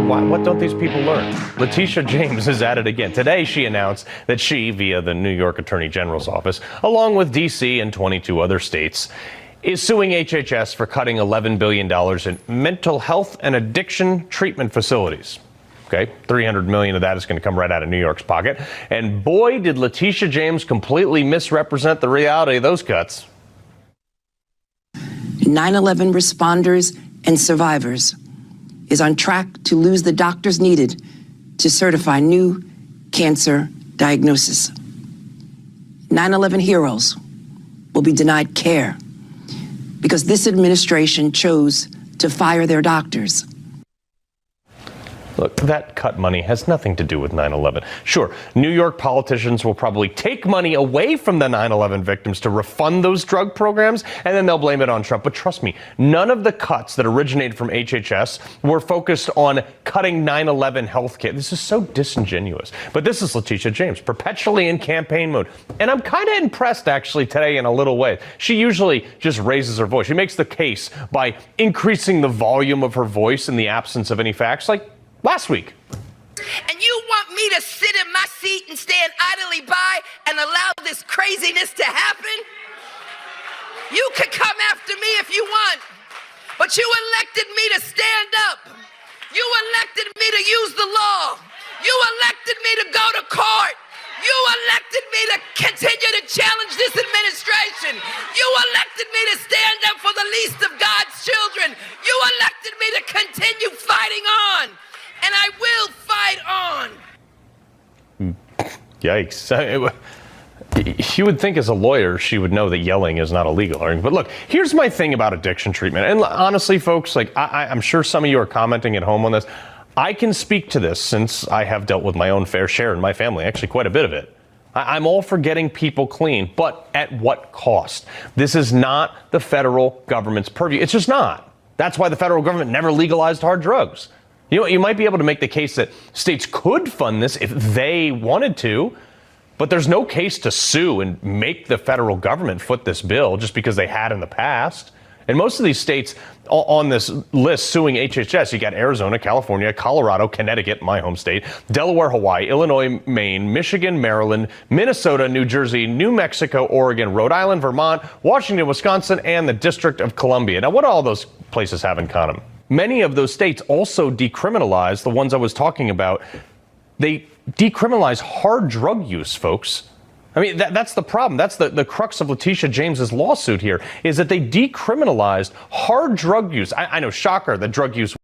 What don't these people learn? Letitia James is at it again. Today, she announced that she, via the New York Attorney General's office, along with D.C. and 22 other states, is suing HHS for cutting $11 billion in mental health and addiction treatment facilities. Okay, $300 million of that is going to come right out of New York's pocket. And boy, did Letitia James completely misrepresent the reality of those cuts. 9/11 responders and survivors is on track to lose the doctors needed to certify new cancer diagnosis. 9/11 heroes will be denied care because this administration chose to fire their doctors. Look, that cut money has nothing to do with 9/11. Sure, New York politicians will probably take money away from the 9/11 victims to refund those drug programs, and then they'll blame it on Trump. But trust me, none of the cuts that originated from HHS were focused on cutting 9/11 health care. This is so disingenuous. But this is Letitia James, perpetually in campaign mode. And I'm kind of impressed, actually, today in a little way. She usually just raises her voice. She makes the case by increasing the volume of her voice in the absence of any facts, like last week. And you want me to sit in my seat and stand idly by and allow this craziness to happen? You can come after me if you want, but you elected me to stand up. You elected me to use the law. You elected me to go to court. You elected me to continue to challenge this administration. You elected me to stand up for the least of God's children. You elected me to continue fighting on. And I will fight on. Yikes. You would think as a lawyer she would know that yelling is not illegal. But look, here's my thing about addiction treatment. And honestly, folks, like I'm sure some of you are commenting at home on this. I can speak to this since I have dealt with my own fair share in my family, actually quite a bit of it. I'm all for getting people clean, but at what cost? This is not the federal government's purview. It's just not. That's why the federal government never legalized hard drugs. You know, you might be able to make the case that states could fund this if they wanted to, but there's no case to sue and make the federal government foot this bill just because they had in the past. And most of these states on this list suing HHS, you got Arizona, California, Colorado, Connecticut, my home state, Delaware, Hawaii, Illinois, Maine, Michigan, Maryland, Minnesota, New Jersey, New Mexico, Oregon, Rhode Island, Vermont, Washington, Wisconsin, and the District of Columbia. Now, what do all those places have in common? Many of those states also decriminalize the ones I was talking about. They decriminalize hard drug use, folks. I mean, that's the problem. That's the crux of Letitia James's lawsuit here, is that they decriminalized hard drug use. I know, shocker, that drug use